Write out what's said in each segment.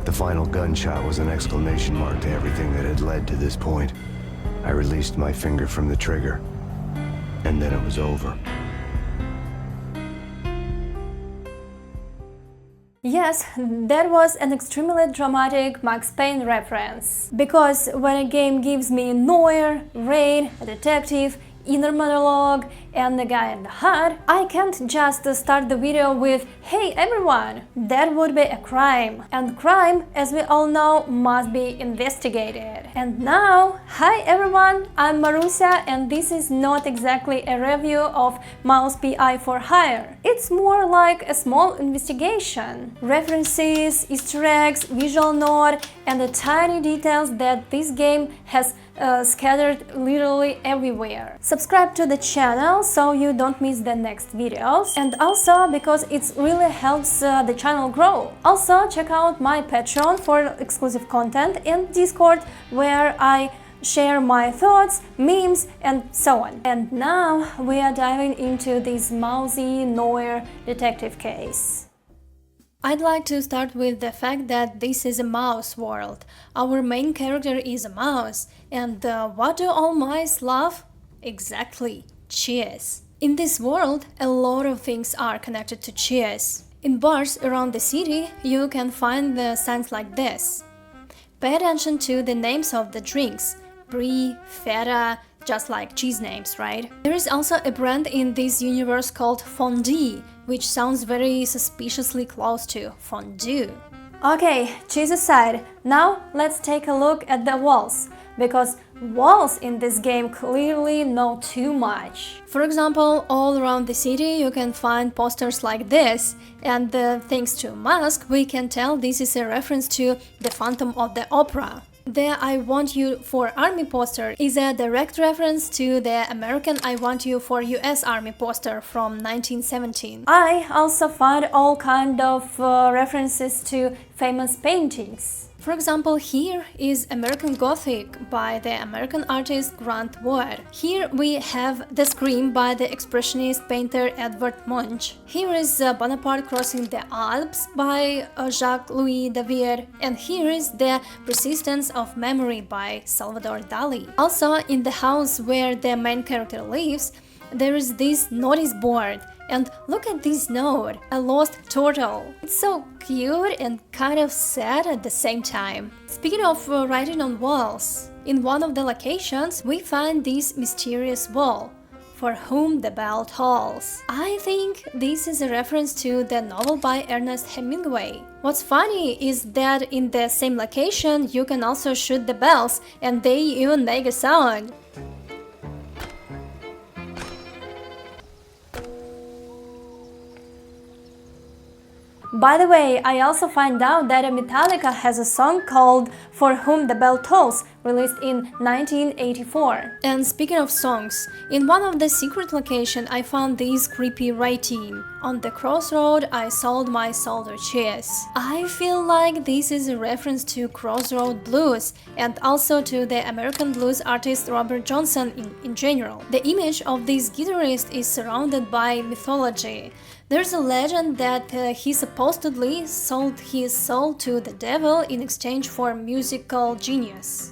The final gunshot was an exclamation mark to everything that had led to this point. I released my finger from the trigger, and then it was over. Yes, that was an extremely dramatic Max Payne reference. Because when a game gives me noir, raid, a detective, inner monologue, and the guy in the hat, I can't just start the video with "Hey everyone!" That would be a crime. And crime, as we all know, must be investigated. And now, hi everyone, I'm Marusia, and this is not exactly a review of Mouse P.I for hire. It's more like a small investigation. References, Easter eggs, visual nod, and the tiny details that this game has scattered literally everywhere. Subscribe to the channel so you don't miss the next videos, and also because it really helps the channel grow. Also check out my Patreon for exclusive content and Discord where I share my thoughts, memes, and so on. And now we are diving into this mousy noir detective case. I'd like to start with the fact that this is a mouse world. Our main character is a mouse, and what do all mice love? Exactly, cheese. In this world, a lot of things are connected to cheese. In bars around the city, you can find the signs like this. Pay attention to the names of the drinks. Brie, feta, just like cheese names, right? There is also a brand in this universe called Fondue, which sounds very suspiciously close to fondue. Okay, cheese aside, now let's take a look at the walls, because walls in this game clearly know too much. For example, all around the city you can find posters like this, and thanks to Mask we can tell this is a reference to the Phantom of the Opera. The I Want You for Army poster is a direct reference to the American I Want You for US Army poster from 1917. I also find all kind of references to famous paintings. For example, here is American Gothic by the American artist Grant Wood. Here we have The Scream by the expressionist painter Edvard Munch. Here is Bonaparte Crossing the Alps by Jacques-Louis David. And here is The Persistence of Memory by Salvador Dali. Also, in the house where the main character lives, there is this notice board. And look at this note, a lost turtle. It's so cute and kind of sad at the same time. Speaking of writing on walls, in one of the locations we find this mysterious wall, "For whom the bell tolls." I think this is a reference to the novel by Ernest Hemingway. What's funny is that in the same location you can also shoot the bells and they even make a sound. By the way, I also find out that Metallica has a song called "For Whom the Bell Tolls", released in 1984. And speaking of songs, in one of the secret locations I found this creepy writing. "On the crossroad I sold my soul to cheese." I feel like this is a reference to Crossroad Blues and also to the American blues artist Robert Johnson in general. The image of this guitarist is surrounded by mythology. There's a legend that he supposedly sold his soul to the devil in exchange for musical genius.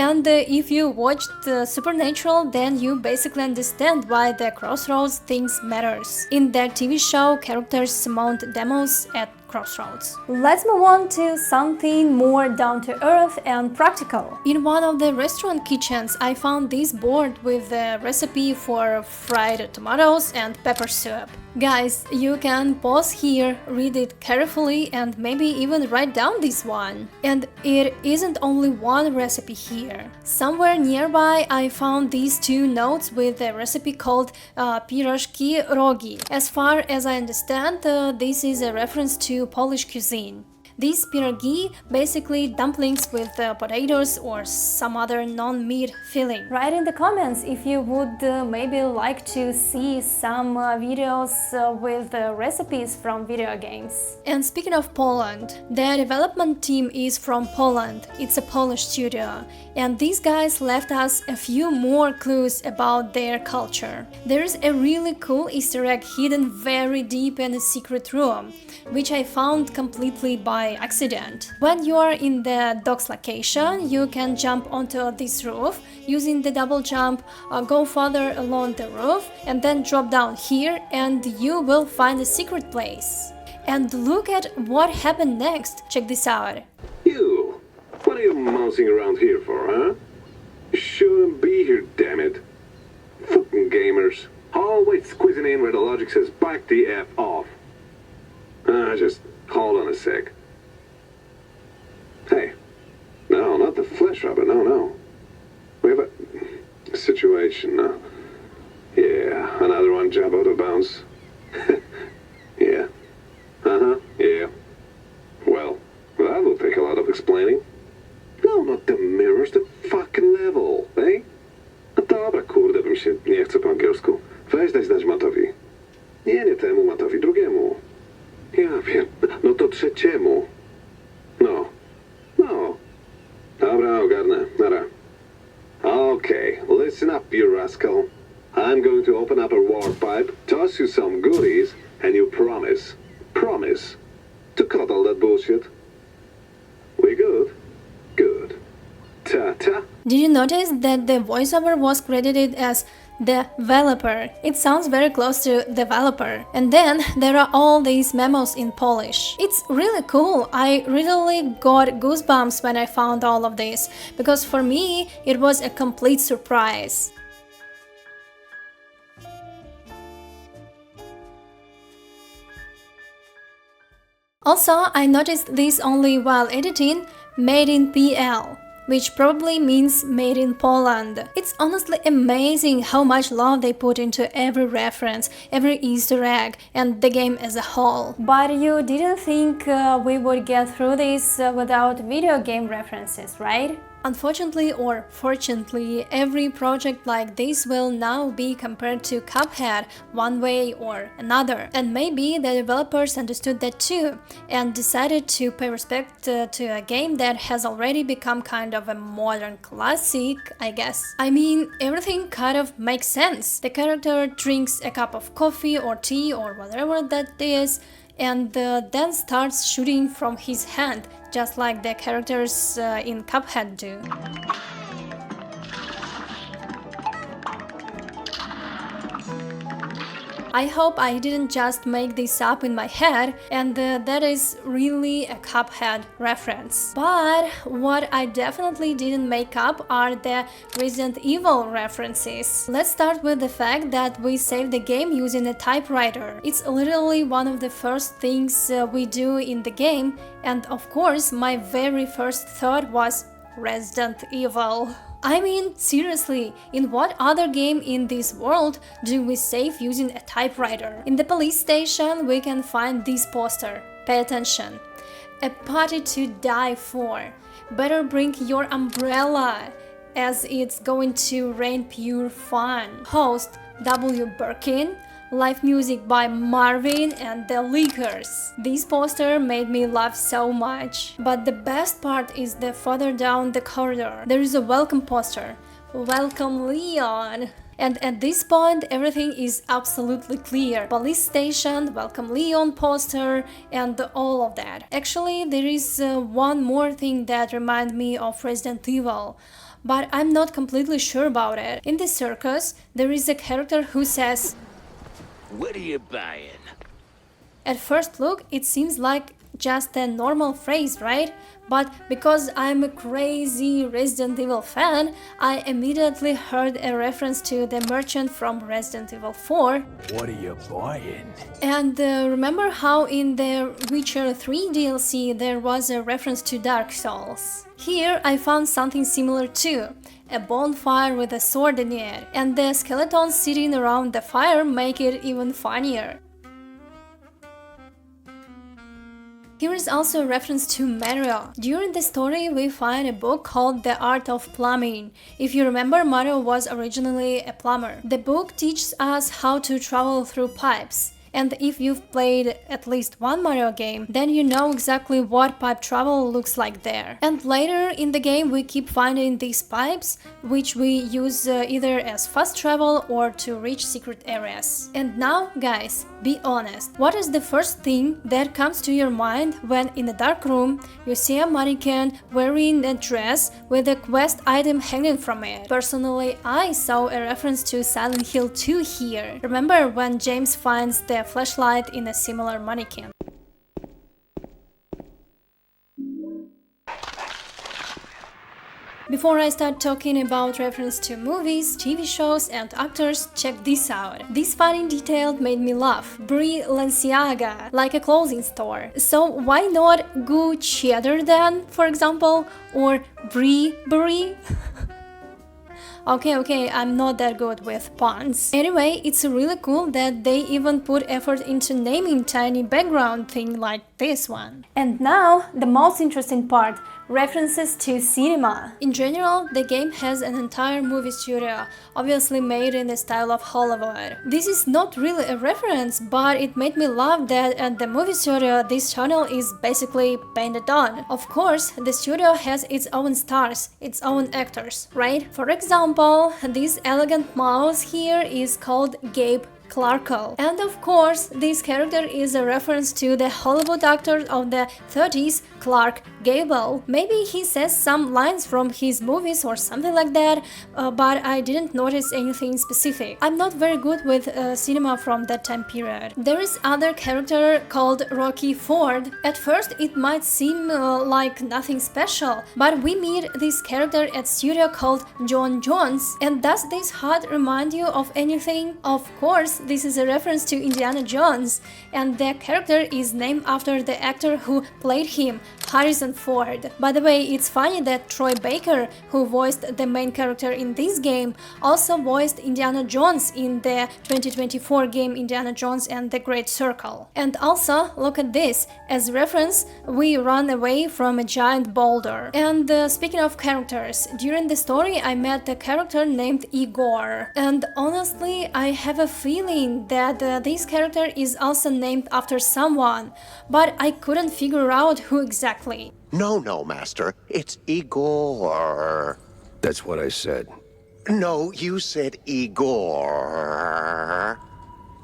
And if you watched Supernatural, then you basically understand why the Crossroads things matters. In their TV show, characters mount demos at crossroads. Let's move on to something more down to earth and practical. In one of the restaurant kitchens, I found this board with the recipe for fried tomatoes and pepper soup. Guys, you can pause here, read it carefully, and maybe even write down this one. And it isn't only one recipe here. Somewhere nearby I found these two notes with a recipe called pierogi rogi. As far as I understand, this is a reference to Polish cuisine. These pierogi, basically dumplings with potatoes or some other non-meat filling. Write in the comments if you would maybe like to see some videos with recipes from video games. And speaking of Poland, the development team is from Poland. It's a Polish studio. And these guys left us a few more clues about their culture. There's a really cool Easter egg hidden very deep in a secret room, which I found completely by by accident. When you are in the dock's location, you can jump onto this roof using the double jump, go further along the roof, and then drop down here, and you will find a secret place. And look at what happened next. Check this out. You! What are you mousing around here for, huh? You shouldn't be here, damn it. Fucking gamers. Always squeezing in where the logic says back the F off. Just hold on a sec. Hey. No, not the flesh rubber, no. We have a situation now. Yeah, another one jump out of bounds. Yeah. Yeah. Well, that will take a lot of explaining. No, not the mirrors, the fucking level, eh? No dobra, kurde, bym się nie chce po angielsku. Weź daj znać Matowi. Nie temu Matowi, drugiemu. Ja wiem, no to trzeciemu. No. Dobra, ogarnę, nara. Okay, listen up, you rascal. I'm going to open up a warp pipe, toss you some goodies, and you promise to cut all that bullshit. We good? Good. Ta-ta. Did you notice that the voiceover was credited as developer? It sounds very close to developer. And then there are all these memos in Polish. It's really cool. I really got goosebumps when I found all of this, because for me it was a complete surprise. Also, I noticed this only while editing, made in PL, which probably means made in Poland. It's honestly amazing how much love they put into every reference, every Easter egg, and the game as a whole. But you didn't think we would get through this without video game references, right? Unfortunately or fortunately, every project like this will now be compared to Cuphead one way or another. And maybe the developers understood that too and decided to pay respect to a game that has already become kind of a modern classic, I guess. I mean, everything kind of makes sense. The character drinks a cup of coffee or tea or whatever that is, and then starts shooting from his hand, just like the characters in Cuphead do. I hope I didn't just make this up in my head and that is really a Cuphead reference. But what I definitely didn't make up are the Resident Evil references. Let's start with the fact that we save the game using a typewriter. It's literally one of the first things we do in the game, and of course my very first thought was Resident Evil. I mean, seriously, in what other game in this world do we save using a typewriter? In the police station we can find this poster. Pay attention. A party to die for. Better bring your umbrella, as it's going to rain pure fun. Host W. Birkin. Live music by Marvin and the Leakers. This poster made me laugh so much. But the best part is the further down the corridor. There is a welcome poster. Welcome Leon. And at this point everything is absolutely clear. Police station, welcome Leon poster, and all of that. Actually, there is one more thing that reminds me of Resident Evil, but I'm not completely sure about it. In the circus, there is a character who says, "What are you buying?" At first look, it seems like just a normal phrase, right? But because I'm a crazy Resident Evil fan, I immediately heard a reference to the merchant from Resident Evil 4. What are you buying? And remember how in the Witcher 3 DLC there was a reference to Dark Souls? Here I found something similar too. A bonfire with a sword in it, and the skeletons sitting around the fire make it even funnier. Here is also a reference to Mario. During the story we find a book called The Art of Plumbing. If you remember, Mario was originally a plumber. The book teaches us how to travel through pipes. And if you've played at least one Mario game, then you know exactly what pipe travel looks like there. And later in the game we keep finding these pipes, which we use either as fast travel or to reach secret areas. And now, guys, be honest, what is the first thing that comes to your mind when in a dark room you see a mannequin wearing a dress with a quest item hanging from it? Personally, I saw a reference to Silent Hill 2 here. Remember when James finds the flashlight in a similar mannequin? Before I start talking about reference to movies, TV shows and actors, check this out. This funny detail made me laugh. Brie Balenciaga, like a clothing store. So why not Goo Cheddar then, for example? Or Brie? Okay, I'm not that good with puns. Anyway, it's really cool that they even put effort into naming tiny background thing like this one. And now, the most interesting part. References to cinema. In general, the game has an entire movie studio, obviously made in the style of Hollywood. This is not really a reference, but it made me laugh that at the movie studio this channel is basically painted on. Of course, the studio has its own stars, its own actors, right? For example, this elegant mouse here is called Gabe Clarkle. And of course, this character is a reference to the Hollywood actor of the 30s, Clark Gable. Maybe he says some lines from his movies or something like that, but I didn't notice anything specific. I'm not very good with cinema from that time period. There is other character called Rocky Ford. At first, it might seem like nothing special, but we meet this character at studio called John Jones. And does this hat remind you of anything? Of course, this is a reference to Indiana Jones, and the character is named after the actor who played him, Harrison Ford. By the way, it's funny that Troy Baker, who voiced the main character in this game, also voiced Indiana Jones in the 2024 game Indiana Jones and the Great Circle. And also, look at this, as reference, we run away from a giant boulder. And speaking of characters, during the story I met a character named Igor. And honestly, I have a feeling that this character is also named after someone, but I couldn't figure out who exactly. No, Master. It's Igor. That's what I said. No, you said Igor.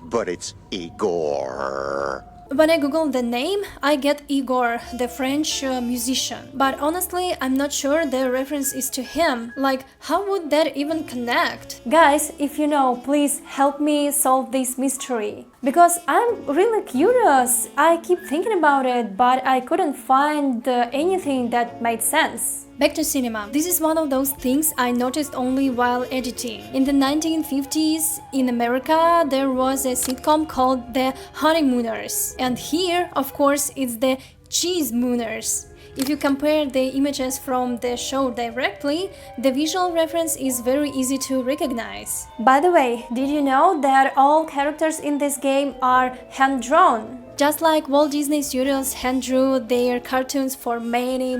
But it's Igor. When I google the name, I get Igor, the French musician. But honestly, I'm not sure the reference is to him. Like, how would that even connect? Guys, if you know, please help me solve this mystery. Because I'm really curious. I keep thinking about it, but I couldn't find anything that made sense. Back to cinema. This is one of those things I noticed only while editing. In the 1950s, in America, there was a sitcom called The Honeymooners. And here, of course, it's the Cheesemooners. If you compare the images from the show directly, the visual reference is very easy to recognize. By the way, did you know that all characters in this game are hand-drawn? Just like Walt Disney Studios hand-drew their cartoons for many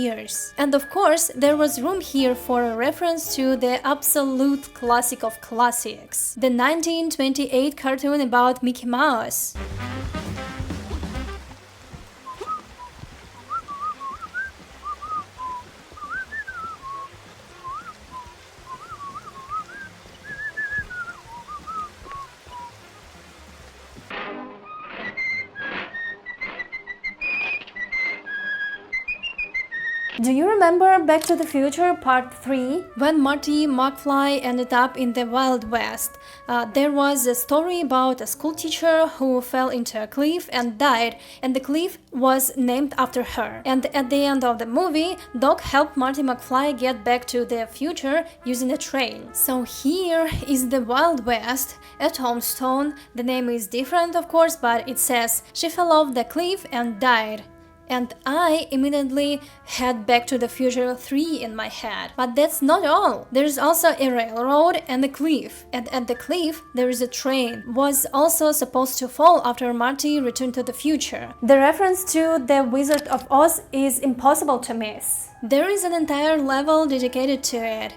years. And of course, there was room here for a reference to the absolute classic of classics, the 1928 cartoon about Mickey Mouse. Do you remember Back to the Future Part 3? When Marty McFly ended up in the Wild West, there was a story about a school teacher who fell into a cliff and died, and the cliff was named after her. And at the end of the movie, Doc helped Marty McFly get back to the future using a train. So here is the Wild West, a tombstone. The name is different, of course, but it says she fell off the cliff and died. And I immediately had Back to the Future 3 in my head. But that's not all. There's also a railroad and a cliff. And at the cliff, there is a train. Was also supposed to fall after Marty returned to the future. The reference to The Wizard of Oz is impossible to miss. There is an entire level dedicated to it.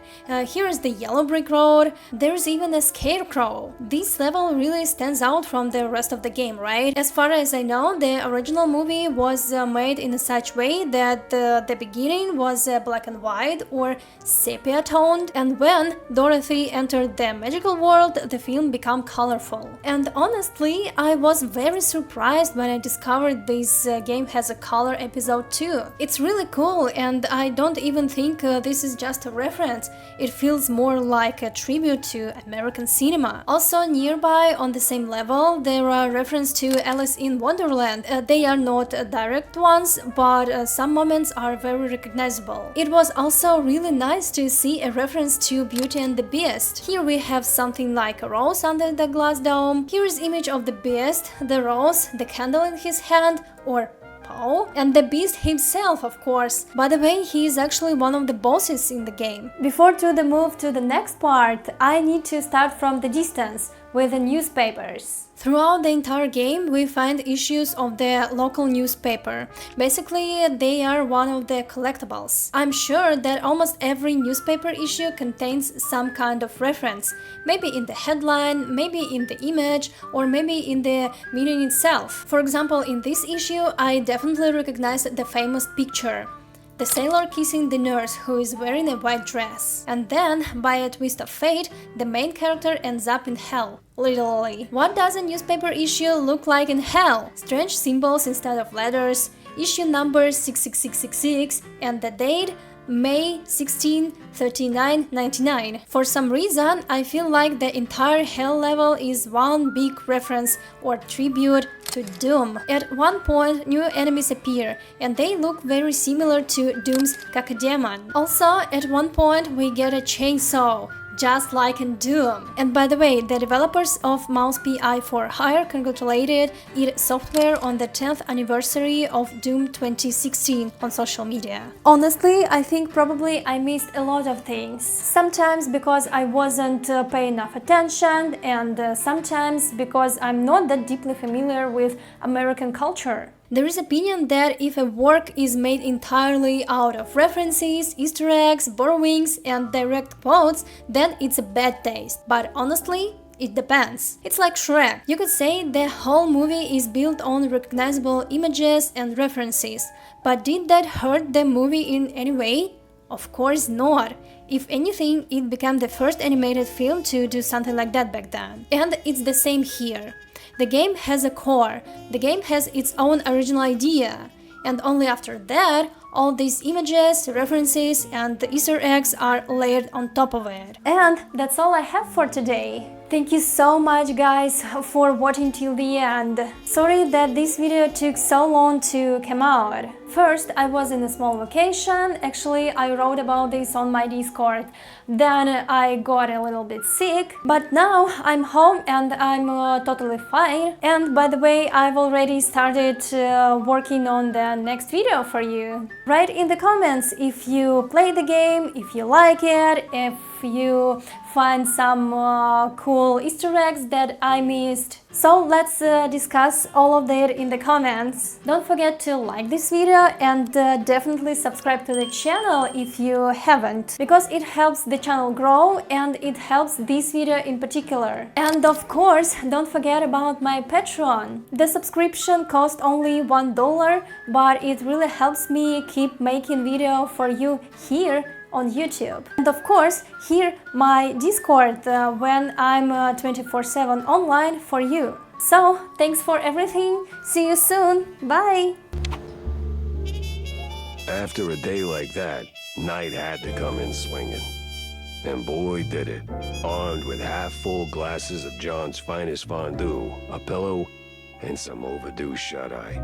Here is the yellow brick road. There is even a scarecrow. This level really stands out from the rest of the game, right? As far as I know, the original movie was made in such way that the beginning was black and white or sepia toned, and when Dorothy entered the magical world, the film became colorful. And honestly, I was very surprised when I discovered this game has a color episode too. It's really cool, and I don't even think this is just a reference. It feels more like a tribute to American cinema. Also nearby on the same level there are references to Alice in Wonderland. They are not direct ones, but some moments are very recognizable. It was also really nice to see a reference to Beauty and the Beast. Here we have something like a rose under the glass dome. Here is image of the Beast, the rose, the candle in his hand or paw, and the Beast himself, of course. By the way, he is actually one of the bosses in the game. Before to the move to the next part, I need to start from the distance with the newspapers. Throughout the entire game, we find issues of the local newspaper. Basically, they are one of the collectibles. I'm sure that almost every newspaper issue contains some kind of reference. Maybe in the headline, maybe in the image, or maybe in the meaning itself. For example, in this issue, I definitely recognized the famous picture. The sailor kissing the nurse who is wearing a white dress. And then, by a twist of fate, the main character ends up in hell. Literally. What does a newspaper issue look like in hell? Strange symbols instead of letters, issue number 66666, and the date May 16, 3999. For some reason, I feel like the entire hell level is one big reference or tribute to Doom. At one point, new enemies appear, and they look very similar to Doom's Cacodemon. Also, at one point, we get a chainsaw, just like in Doom. And by the way, the developers of Mouse P.I for Hire congratulated id Software on the 10th anniversary of Doom 2016 on social media. Honestly, I think probably I missed a lot of things. Sometimes because I wasn't paying enough attention, and sometimes because I'm not that deeply familiar with American culture. There is opinion that if a work is made entirely out of references, Easter eggs, borrowings, and direct quotes, then it's a bad taste. But honestly, it depends. It's like Shrek. You could say the whole movie is built on recognizable images and references. But did that hurt the movie in any way? Of course not. If anything, it became the first animated film to do something like that back then. And it's the same here. The game has a core, the game has its own original idea, and only after that, all these images, references, and the Easter eggs are layered on top of it. And that's all I have for today. Thank you so much, guys, for watching till the end. Sorry that this video took so long to come out. First, I was in a small vacation. Actually, I wrote about this on my Discord. Then I got a little bit sick. But now I'm home and I'm totally fine. And by the way, I've already started working on the next video for you. Write in the comments if you play the game, if you like it, if you find some cool Easter eggs that I missed. So let's discuss all of that in the comments. Don't forget to like this video and definitely subscribe to the channel if you haven't, because it helps the channel grow and it helps this video in particular. And of course, don't forget about my Patreon. The subscription costs only $1, but it really helps me keep making video for you here on YouTube. And of course, here my Discord when I'm 24/7 online for you. So, thanks for everything. See you soon. Bye! After a day like that, night had to come in swinging. And boy did it. Armed with half-full glasses of John's finest fondue, a pillow, and some overdue shut-eye.